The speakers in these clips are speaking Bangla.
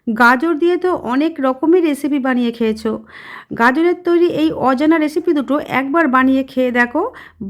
গাজর দিয়ে তো অনেক রকমের রেসিপি বানিয়ে খেয়েছো। গাজরের তৈরি এই অজানা রেসিপি দুটো একবার বানিয়ে খেয়ে দেখো।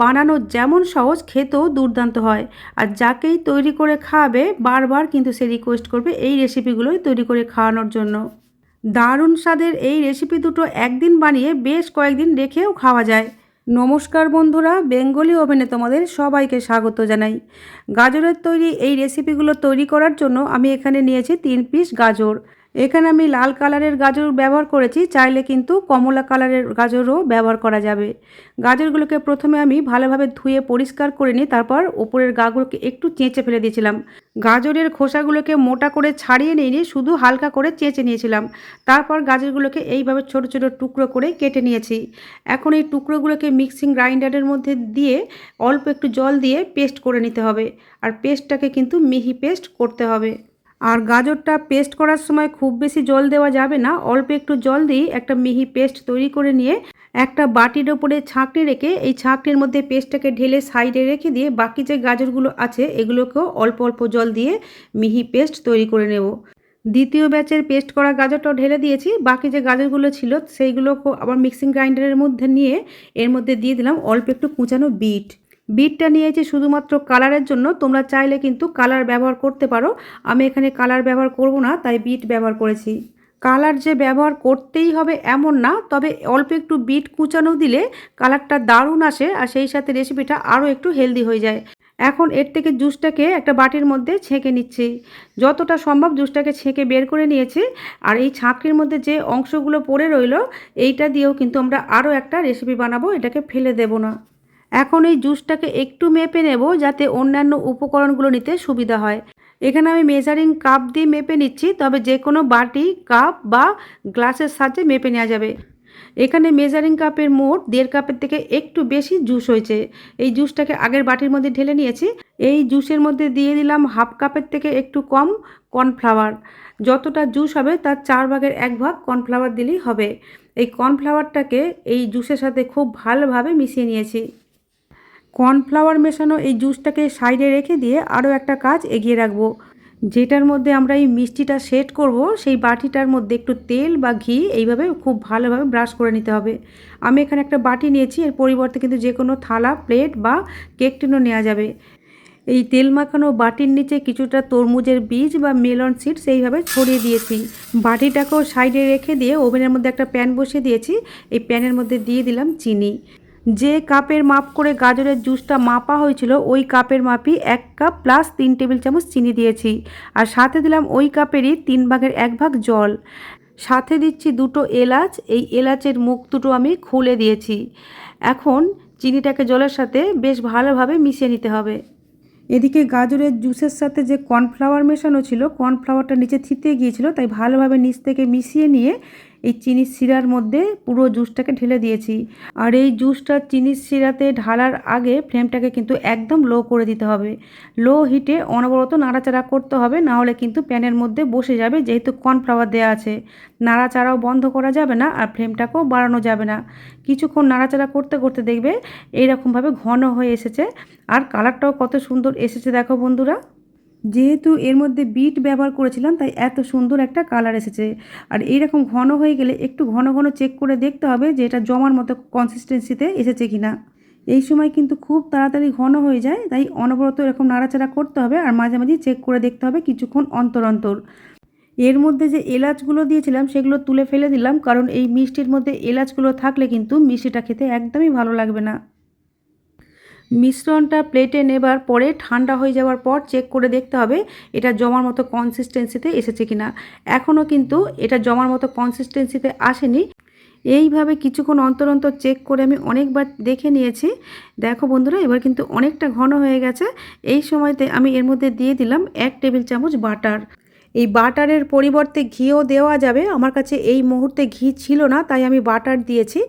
বানানো যেমন সহজ, খেতেও দুর্দান্ত হয়। আর যাকেই তৈরি করে খাওয়াবে বারবার কিন্তু সে রিকোয়েস্ট করবে এই রেসিপিগুলোই তৈরি করে খাওয়ানোর জন্য। দারুণ স্বাদের এই রেসিপি দুটো একদিন বানিয়ে বেশ কয়েকদিন রেখেও খাওয়া যায়। নমস্কার বন্ধুরা, বেঙ্গলি ওভেনে তোমাদের সবাইকে স্বাগত জানাই। গাজরের তৈরি এই রেসিপিগুলো তৈরি করার জন্য আমি এখানে নিয়েছি 3 পিস গাজর। এখানে আমি লাল কালারের গাজর ব্যবহার করেছি, চাইলে কিন্তু কমলা কালারের গাজরও ব্যবহার করা যাবে। গাজরগুলোকে প্রথমে আমি ভালোভাবে ধুয়ে পরিষ্কার করে নিই, তারপর ওপরের গাগুলোকে একটু চেঁচে ফেলে দিয়েছিলাম। গাজরের খোসাগুলোকে মোটা করে ছাড়িয়ে নিয়ে শুধু হালকা করে চেঁচে নিয়েছিলাম। তারপর গাজরগুলোকে এইভাবে ছোট ছোট টুকরো করে কেটে নিয়েছি। এখন এই টুকরোগুলোকে মিক্সিং গ্রাইন্ডারের মধ্যে দিয়ে অল্প একটু জল দিয়ে পেস্ট করে নিতে হবে। আর পেস্টটাকে কিন্তু মিহি পেস্ট করতে হবে। আর গাজরটা পেস্ট করার সময় খুব বেশি জল দেওয়া যাবে না, অল্প একটু জল দিয়ে একটা মিহি পেস্ট তৈরি করে নিয়ে একটা বাটির ওপরে ছাঁকনি রেখে এই ছাঁকনির মধ্যে পেস্টটাকে ঢেলে সাইডে রেখে দিয়ে বাকি যে গাজরগুলো আছে এগুলোকেও অল্প অল্প জল দিয়ে মিহি পেস্ট তৈরি করে নেব। দ্বিতীয় ব্যাচের পেস্ট করা গাজরটাও ঢেলে দিয়েছি। বাকি যে গাজরগুলো ছিল সেইগুলোকে আবার মিক্সিং গ্রাইন্ডারের মধ্যে নিয়ে এর মধ্যে দিয়ে দিলাম অল্প একটু কুচানো বিট। বিটটা নিয়েছি শুধুমাত্র কালারের জন্য, তোমরা চাইলে কিন্তু কালার ব্যবহার করতে পারো। আমি এখানে কালার ব্যবহার করব না, তাই বিট ব্যবহার করেছি। কালার যে ব্যবহার করতেই হবে এমন না, তবে অল্প একটু বিট কুচানো দিলে কালারটা দারুণ আসে আর সেই সাথে রেসিপিটা আরও একটু হেলদি হয়ে যায়। এখন এর থেকে জুসটাকে একটা বাটির মধ্যে ছেঁকে নিচ্ছি। যতটা সম্ভব জুসটাকে ছেঁকে বের করে নিয়েছি। আর এই ছাঁকনির মধ্যে যে অংশগুলো পড়ে রইল এইটা দিয়েও কিন্তু আমরা আরও একটা রেসিপি বানাবো, এটাকে ফেলে দেব না। এখন এই জুসটাকে একটু মেপে নেব যাতে অন্যান্য উপকরণগুলো নিতে সুবিধা হয়। এখানে আমি মেজারিং কাপ দিয়ে মেপে নিচ্ছি, তবে যে কোনো বাটি, কাপ বা গ্লাসের সাহায্যে মেপে নেওয়া যাবে। এখানে মেজারিং কাপের মোট 1.5 কাপের থেকে একটু বেশি জুস হয়েছে। এই জুসটাকে আগের বাটির মধ্যে ঢেলে নিয়েছি। এই জুসের মধ্যে দিয়ে দিলাম 1/2 কাপের থেকে একটু কম কর্নফ্লাওয়ার। যতটা জুস হবে তার 1/4 ভাগ কর্নফ্লাওয়ার দিলেই হবে। এই কর্নফ্লাওয়ারটাকে এই জুসের সাথে খুব ভালোভাবে মিশিয়ে নিয়েছি। কর্নফ্লাওয়ার মেশানো এই জুসটাকে সাইডে রেখে দিয়ে আরও একটা কাজ এগিয়ে রাখবো। যেটার মধ্যে আমরা এই মিষ্টিটা সেট করব সেই বাটিটার মধ্যে একটু তেল বা ঘি এইভাবে খুব ভালোভাবে ব্রাশ করে নিতে হবে। আমি এখানে একটা বাটি নিয়েছি, এর পরিবর্তে কিন্তু যে কোনো থালা, প্লেট বা কেক টিনও নেওয়া যাবে। এই তেল মাখানো বাটির নিচে কিছুটা তরমুজের বীজ বা মেলন সিডস এইভাবে ছড়িয়ে দিয়েছি। বাটিটাকেও সাইডে রেখে দিয়ে ওভেনের মধ্যে একটা প্যান বসিয়ে দিয়েছি। এই প্যানের মধ্যে দিয়ে দিলাম চিনি। যে কাপের মাপ করে গাজরের জুসটা মাপা হয়েছিল ওই কাপের মাপই 1 কাপ প্লাস 3 টেবিল চামচ চিনি দিয়েছি। আর সাথে দিলাম ওই কাপেরই 3/1 ভাগ জল। সাথে দিচ্ছি 2টো এলাচ। এই এলাচের মুখ দুটো আমি খুলে দিয়েছি। এখন চিনিটাকে জলের সাথে বেশ ভালোভাবে মিশিয়ে নিতে হবে। এদিকে গাজরের জুসের সাথে যে কর্নফ্লাওয়ার মেশানো ছিল, কর্নফ্লাওয়ারটা নিচে ছিটে গিয়েছিল, তাই ভালোভাবে নিচ থেকে মিশিয়ে নিয়ে এই চিনির শিরার মধ্যে পুরো জুসটাকে ঢেলে দিয়েছি। আর এই জুসটা চিনির শিরাতে ঢালার আগে ফ্লেমটাকে কিন্তু একদম লো করে দিতে হবে। লো হিটে অনবরত নাড়াচাড়া করতে হবে, না হলে কিন্তু প্যানের মধ্যে বসে যাবে, যেহেতু কর্নফ্লাওয়ার দেওয়া আছে। নাড়াচাড়াও বন্ধ করা যাবে না আর ফ্লেমটাকেও বাড়ানো যাবে না। কিছুক্ষণ নাড়াচাড়া করতে করতে দেখবে এইরকমভাবে ঘন হয়ে এসেছে। আর কালারটাও কত সুন্দর এসেছে দেখো বন্ধুরা। যেহেতু এর মধ্যে বিট ব্যবহার করেছিলাম তাই এত সুন্দর একটা কালার এসেছে। আর এইরকম ঘন হয়ে গেলে একটু ঘন ঘন চেক করে দেখতে হবে যে এটা জমার মতো কনসিস্টেন্সিতে এসেছে কিনা। এই সময় কিন্তু খুব তাড়াতাড়ি ঘন হয়ে যায়, তাই অনবরত এরকম নাড়াচাড়া করতে হবে আর মাঝে মাঝে চেক করে দেখতে হবে কিছুক্ষণ অন্তর অন্তর। এর মধ্যে যে এলাচগুলো দিয়েছিলাম সেগুলো তুলে ফেলে দিলাম, কারণ এই মিষ্টির মধ্যে এলাচগুলো থাকলে কিন্তু মিষ্টিটা খেতে একদমই ভালো লাগবে না। মিশ্রণটা প্লেটে নেবার পরে ঠান্ডা হয়ে যাওয়ার পর চেক করে দেখতে হবে এটা জমার মতো কনসিস্টেন্সিতে এসেছে কিনা। এখনও কিন্তু এটা জমার মতো কনসিস্টেন্সিতে আসেনি। এইভাবে কিছুক্ষণ অন্তর অন্তর চেক করে আমি অনেকবার দেখে নিয়েছি। দেখো বন্ধুরা, এবার কিন্তু অনেকটা ঘন হয়ে গেছে। এই সময়তে আমি এর মধ্যে দিয়ে দিলাম 1 টেবিল চামচ বাটার। এই বাটারের পরিবর্তে ঘিও দেওয়া যাবে। আমার কাছে এই মুহূর্তে ঘি ছিল না, তাই আমি বাটার দিয়েছি।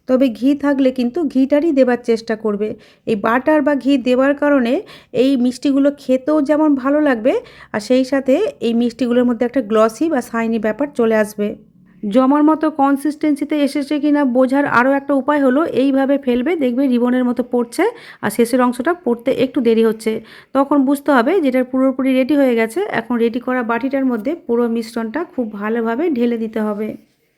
তবে ঘি থাকলে কিন্তু ঘিটারই দেবার চেষ্টা করবে। এই বাটার বা ঘি দেওয়ার কারণে এই মিষ্টিগুলো খেতেও যেমন ভালো লাগবে আর সেই সাথে এই মিষ্টিগুলোর মধ্যে একটা গ্লসি বা শাইনি ব্যাপার চলে আসবে। জমার মতো কনসিস্টেন্সিতে এসেছে কিনা বোঝার আরও একটা উপায় হলো এইভাবে ফেলবে, দেখবে রিবনের মতো পড়ছে আর শেষের অংশটা পড়তে একটু দেরি হচ্ছে। তখন বুঝতে হবে যেটার পুরোপুরি রেডি হয়ে গেছে। এখন রেডি করা বাটিটার মধ্যে পুরো মিশ্রণটা খুব ভালোভাবে ঢেলে দিতে হবে।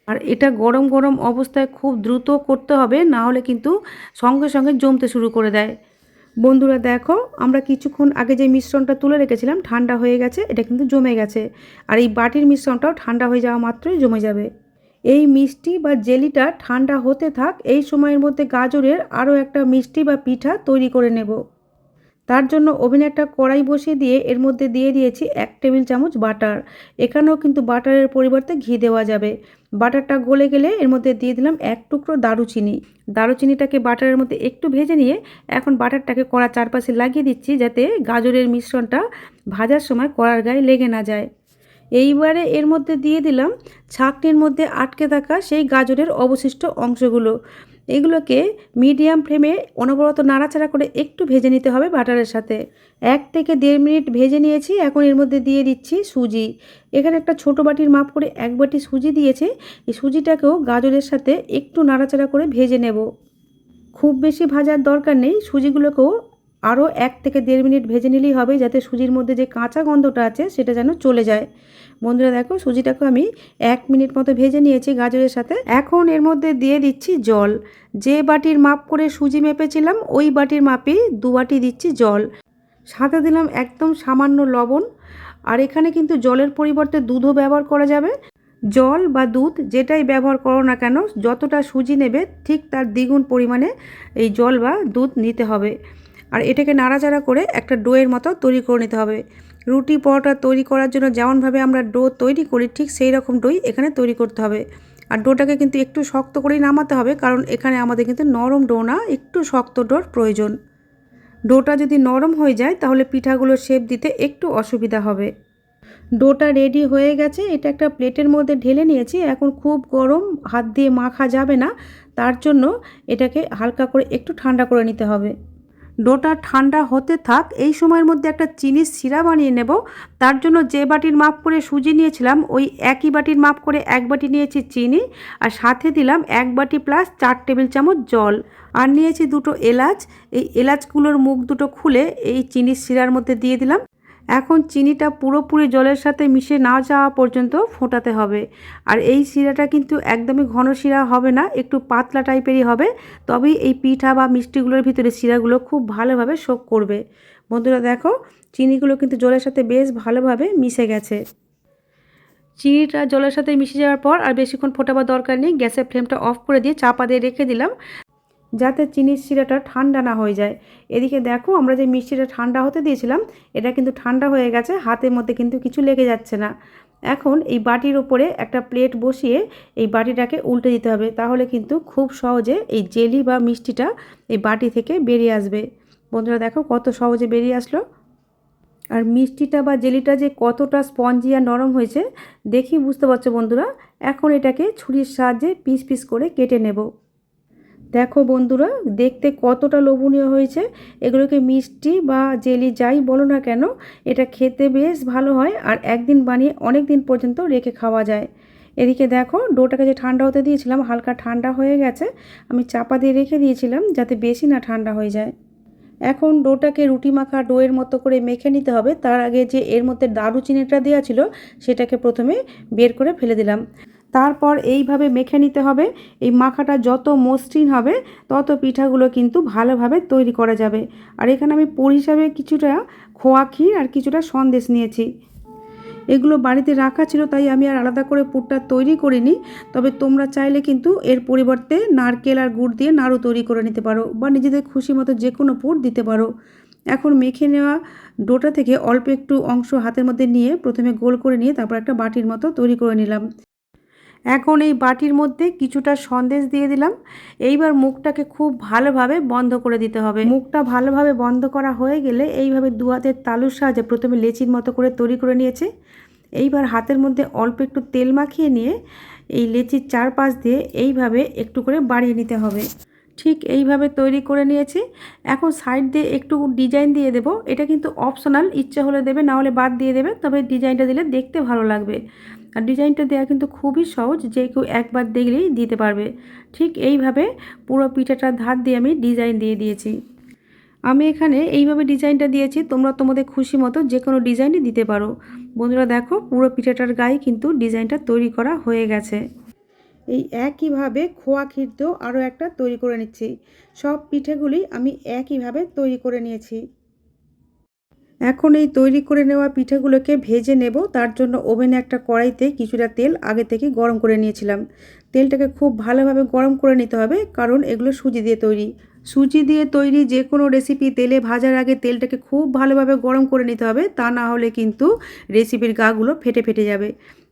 আর এটা গরম গরম অবস্থায় খুব দ্রুত করতে হবে, না হলে কিন্তু সঙ্গে সঙ্গে জমতে শুরু করে দেয়। বন্ধুরা দেখো, আমরা কিছুক্ষণ আগে যে মিশ্রণটা তুলে রেখেছিলাম ঠান্ডা হয়ে গেছে, এটা কিন্তু জমে গেছে। আর এই বাটির মিশ্রণটাও ঠান্ডা হয়ে যাওয়া মাত্রই জমে যাবে। এই মিষ্টি বা জেলিটা ঠান্ডা হতে থাক, এই সময়ের মধ্যে গাজরের আরও একটা মিষ্টি বা পিঠা তৈরি করে নেব। তার জন্য ওভেনে একটা কড়াই বসিয়ে দিয়ে এর মধ্যে দিয়ে দিয়েছি 1 টেবিল চামচ বাটার। এখানেও কিন্তু বাটারের পরিবর্তে ঘি দেওয়া যাবে। বাটারটা গলে গেলে এর মধ্যে দিয়ে দিলাম 1 টুকরো দারুচিনি। দারুচিনিটাকে বাটারের মধ্যে একটু ভেজে নিয়ে এখন বাটারটাকে কড়ার চারপাশে লাগিয়ে দিচ্ছি, যাতে গাজরের মিশ্রণটা ভাজার সময় কড়ার গায়ে লেগে না যায়। এইবারে এর মধ্যে দিয়ে দিলাম ছাঁকনির মধ্যে আটকে থাকা সেই গাজরের অবশিষ্ট অংশগুলো। এগুলোকে মিডিয়াম ফ্লেমে অনবরত নাড়াচাড়া করে একটু ভেজে নিতে হবে বাটারের সাথে। 1 থেকে 1.5 মিনিট ভেজে নিয়েছি। এখন এর মধ্যে দিয়ে দিচ্ছি সুজি। এখানে একটা ছোট বাটির মাপ করে 1 বাটি সুজি দিয়েছি। এই সুজিটাকেও গাজরের সাথে একটু নাড়াচাড়া করে ভেজে নেব। খুব বেশি ভাজার দরকার নেই, সুজিগুলোকেও আরও 1 থেকে 1.5 মিনিট ভেজে নিলেই হবে, যাতে সুজির মধ্যে যে কাঁচা গন্ধটা আছে সেটা যেন চলে যায়। বন্ধুরা দেখো, সুজিটাকে আমি 1 মিনিট মতো ভেজে নিয়েছি গাজরের সাথে। এখন এর মধ্যে দিয়ে দিচ্ছি জল। যে বাটির মাপ করে সুজি মেপেছিলাম ওই বাটির মাপেই 2 বাটি দিচ্ছি জল। সাথে দিলাম একদম সামান্য লবণ। আর এখানে কিন্তু জলের পরিবর্তে দুধও ব্যবহার করা যাবে। জল বা দুধ যেটাই ব্যবহার করো না কেন, যতটা সুজি নেবে ঠিক তার দ্বিগুণ পরিমাণে এই জল বা দুধ নিতে হবে। আর এটাকে নাড়াচাড়া করে একটা ডোয়ের মতো তৈরি করে নিতে হবে। রুটি পরোটা তৈরি করার জন্য যেমনভাবে আমরা ডো তৈরি করি ঠিক সেই রকম ডোই এখানে তৈরি করতে হবে। আর ডোটাকে কিন্তু একটু শক্ত করেই নামাতে হবে, কারণ এখানে আমাদের কিন্তু নরম ডো না, একটু শক্ত ডোর প্রয়োজন। ডোটা যদি নরম হয়ে যায় তাহলে পিঠাগুলোর শেপ দিতে একটু অসুবিধা হবে। ডোটা রেডি হয়ে গেছে, এটা একটা প্লেটের মধ্যে ঢেলে নিয়েছি। এখন খুব গরম, হাত দিয়ে মাখা যাবে না, তার জন্য এটাকে হালকা করে একটু ঠান্ডা করে নিতে হবে। ডোটা ঠান্ডা হতে থাক, এই সময়ের মধ্যে একটা চিনির শিরা বানিয়ে নেব। তার জন্য যে বাটির মাপ করে সুজি নিয়েছিলাম ওই একই বাটির মাপ করে 1 বাটি নিয়েছি চিনি, আর সাথে দিলাম 1 বাটি প্লাস 4 টেবিল চামচ জল। আর নিয়েছি 2টো এলাচ। এই এলাচগুলোর মুখ দুটো খুলে এই চিনির শিরার মধ্যে দিয়ে দিলাম। এখন চিনিটা পুরোপুরি জলের সাথে মিশে না যাওয়া পর্যন্ত ফোটাতে হবে। আর এই শিরাটা কিন্তু একদমই ঘন শিরা হবে না, একটু পাতলা টাইপেরই হবে। তবেই এই পিঠা বা মিষ্টিগুলোর ভিতরে শিরাগুলো খুব ভালোভাবে শোক করবে। বন্ধুরা দেখো, চিনিগুলো কিন্তু জলের সাথে বেশ ভালোভাবে মিশে গেছে। চিনিটা জলের সাথে মিশে যাওয়ার পর আর বেশিক্ষণ ফোটাবার দরকার নেই। গ্যাসের ফ্লেমটা অফ করে দিয়ে চাপা দিয়ে রেখে দিলাম, যাতে চিনির শিরাটা ঠান্ডা না হয়ে যায়। এদিকে দেখো, আমরা যে মিষ্টিটা ঠান্ডা হতে দিয়েছিলাম এটা কিন্তু ঠান্ডা হয়ে গেছে, হাতের মধ্যে কিন্তু কিছু লেগে যাচ্ছে না। এখন এই বাটির উপরে একটা প্লেট বসিয়ে এই বাটিটাকে উল্টে দিতে হবে, তাহলে কিন্তু খুব সহজে এই জেলি বা মিষ্টিটা এই বাটি থেকে বেরিয়ে আসবে। বন্ধুরা দেখো কত সহজে বেরিয়ে আসলো। আর মিষ্টিটা বা জেলিটা যে কতটা স্পঞ্জি আর নরম হয়েছে দেখি বুঝতে পারছো বন্ধুরা। এখন এটাকে ছুরির সাহায্যে পিস পিস করে কেটে নেব। দেখো বন্ধুরা, দেখতে কতটা লোভনীয় হয়েছে। এগুলোকে মিষ্টি বা জেলি যাই বলো না কেন, এটা খেতে বেশ ভালো হয় আর একদিন বানিয়ে অনেক দিন পর্যন্ত রেখে খাওয়া যায়। এদিকে দেখো, ডোটাকে যে ঠান্ডা হতে দিয়েছিলাম হালকা ঠান্ডা হয়ে গেছে। আমি চাপা দিয়ে রেখে দিয়েছিলাম যাতে বেশি না ঠান্ডা হয়ে যায়। এখন ডোটাকে রুটি মাখা ডোয়ের মতো করে মেখে নিতে হবে। তার আগে যে এর মধ্যে দারুচিনিটা দেওয়া ছিল সেটাকে প্রথমে বের করে ফেলে দিলাম। তারপর এইভাবে মেখে নিতে হবে। এই মাখাটা যত মসৃণ হবে তত পিঠাগুলো কিন্তু ভালোভাবে তৈরি করা যাবে। আর এখানে আমি পুর হিসাবে কিছুটা খোয়া ক্ষীর আর কিছুটা সন্দেশ নিয়েছি। এগুলো বাড়িতে রাখা ছিল তাই আমি আর আলাদা করে পুরটা তৈরি করিনি। তবে তোমরা চাইলে কিন্তু এর পরিবর্তে নারকেল আর গুড় দিয়ে নাড়ু তৈরি করে নিতে পারো, বা নিজেদের খুশি মতো যে কোনো পুর দিতে পারো। এখন মেখে নেওয়া ডোটা থেকে অল্প একটু অংশ হাতের মধ্যে নিয়ে প্রথমে গোল করে নিয়ে তারপর একটা বাটির মতো তৈরি করে নিলাম। এখন এই বাটির মধ্যে কিছুটা সন্দেশ দিয়ে দিলাম। এইবার মুখটাকে খুব ভালোভাবে বন্ধ করে দিতে হবে। মুখটা ভালোভাবে বন্ধ করা হয়ে গেলে এইভাবে 2 হাতের তালুর সাহায্যে প্রথমে লেচির মতো করে তৈরি করে নিয়েছে। এইবার হাতের মধ্যে অল্প একটু তেল মাখিয়ে নিয়ে এই লেচির চারপাশ দিয়ে এইভাবে একটু করে বাড়িয়ে নিতে হবে। ঠিক এইভাবে তৈরি করে নিয়েছি। এখন সাইড দিয়ে একটু ডিজাইন দিয়ে দেব। এটা কিন্তু অপশনাল, ইচ্ছা হলে দেবে, না হলে বাদ দিয়ে দেবে, তবে ডিজাইনটা দিলে দেখতে ভালো লাগবে। আর ডিজাইনটা দেওয়া কিন্তু খুবই সহজ, যে কেউ একবার দেখলেই দিতে পারবে। ঠিক এইভাবে পুরো পিঠাটার ধার দিয়ে আমি ডিজাইন দিয়ে দিয়েছি। আমি এখানে এইভাবে ডিজাইনটা দিয়েছি, তোমরা তোমাদের খুশি মতো যে কোনো ডিজাইনই দিতে পারো। বন্ধুরা দেখো, পুরো পিঠাটার গায়ে কিন্তু ডিজাইনটা তৈরি করা হয়ে গেছে। এই একইভাবে খোয়া ক্ষীর দিয়েও আরও একটা তৈরি করে নিচ্ছি। সব পিঠেগুলি আমি একইভাবে তৈরি করে নিয়েছি। এখন এই তৈরি করে নেওয়া পিঠেগুলোকে ভেজে নেব। তার জন্য ওভেনে একটা কড়াইতে কিছুটা তেল আগে থেকে গরম করে নিয়েছিলাম। তেলটাকে খুব ভালোভাবে গরম করে নিতে হবে, কারণ এগুলো সুজি দিয়ে তৈরি। সুজি দিয়ে তৈরি যে কোনো রেসিপি তেলে ভাজার আগে তেলটাকে খুব ভালোভাবে গরম করে নিতে হবে, তা না হলে কিন্তু রেসিপির গাগুলো ফেটে ফেটে যাবে।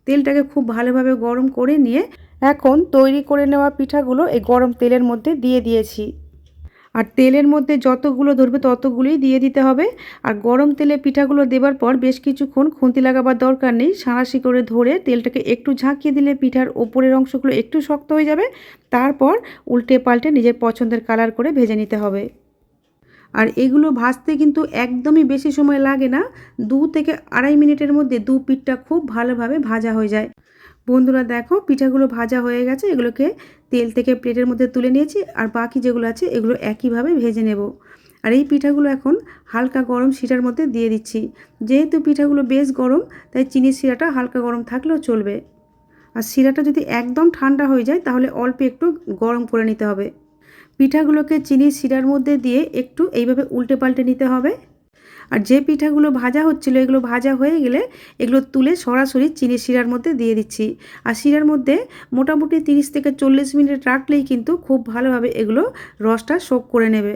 তেলটাকে খুব ভালোভাবে গরম করে নিয়ে এখন তৈরি করে নেওয়া পিঠাগুলো এই গরম তেলের মধ্যে দিয়ে দিয়েছি। আর তেলের মধ্যে যতগুলো ধরবে ততগুলোই দিয়ে দিতে হবে। আর গরম তেলে পিঠাগুলো দেবার পর বেশ কিছুক্ষণ খুন্তি লাগাবার দরকার নেই। সাঁড়াশি করে ধরে তেলটাকে একটু ঝাঁকিয়ে দিলে পিঠার ওপরের অংশগুলো একটু শক্ত হয়ে যাবে। তারপর উল্টে পাল্টে নিজের পছন্দের কালার করে ভেজে নিতে হবে। আর এগুলো ভাজতে কিন্তু একদমই বেশি সময় লাগে না। 2 থেকে আড়াই মিনিটের মধ্যে দু পিঠটা খুব ভালোভাবে ভাজা হয়ে যায়। বন্ধুরা দেখো, পিঠাগুলো ভাজা হয়ে গেছে। এগুলোকে তেল থেকে প্লেটের মধ্যে তুলে নিয়েছি। আর বাকি যেগুলো আছে এগুলো একইভাবে ভেজে নেব। আর এই পিঠাগুলো এখন হালকা গরম শিরার মধ্যে দিয়ে দিচ্ছি। যেহেতু পিঠাগুলো বেশ গরম, তাই চিনির শিরাটা হালকা গরম থাকলেও চলবে। আর শিরাটা যদি একদম ঠান্ডা হয়ে যায় তাহলে অল্প একটু গরম করে নিতে হবে। পিঠাগুলোকে চিনির শিরার মধ্যে দিয়ে একটু এইভাবে উল্টে পাল্টে নিতে হবে। আর যে পিঠাগুলো ভাজা হচ্ছিল এগুলো ভাজা হয়ে গেলে এগুলো তুলে সরাসরি চিনির শিরার মধ্যে দিয়ে দিচ্ছি। আর শিরার মধ্যে মোটামুটি 30 থেকে 40 মিনিট রাখলেই কিন্তু খুব ভালোভাবে এগুলো রসটা শোক করে নেবে।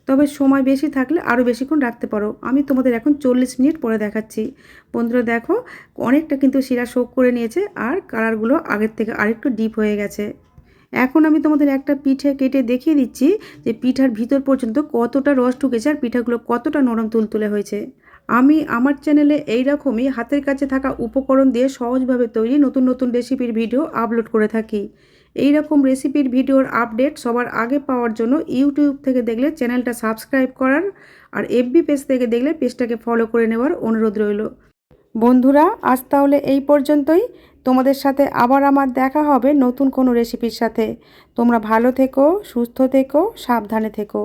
তবে সময় বেশি থাকলে আরও বেশিক্ষণ রাখতে পারো। আমি তোমাদের এখন 40 মিনিট পরে দেখাচ্ছি। বন্ধুরা দেখো, অনেকটা কিন্তু শিরা শোক করে নিয়েছে আর কালারগুলো আগের থেকে আরেকটু ডিপ হয়ে গেছে। এখন আমি তোমাদের একটা পিঠে কেটে দেখিয়ে দিচ্ছি যে পিঠার ভিতর পর্যন্ত কতটা রস ঢুকেছে আর পিঠাগুলো কতটা নরম তুলতুলে হয়েছে। আমি আমার চ্যানেলে এই রকমই হাতের কাছে থাকা উপকরণ দিয়ে সহজভাবে তৈরি নতুন নতুন রেসিপির ভিডিও আপলোড করে থাকি। এই রকম রেসিপির ভিডিওর আপডেট সবার আগে পাওয়ার জন্য ইউটিউব থেকে দেখলে চ্যানেলটা সাবস্ক্রাইব করার আর এফবি পেজ থেকে দেখলে পেজটাকে ফলো করে নেওয়ার অনুরোধ রইল। বন্ধুরা আজ তাহলে এই পর্যন্তই। তোমাদের সাথে আবার আমার দেখা হবে নতুন কোনো রেসিপির সাথে। তোমরা ভালো থেকো, সুস্থ থেকো, সাবধানে থেকো।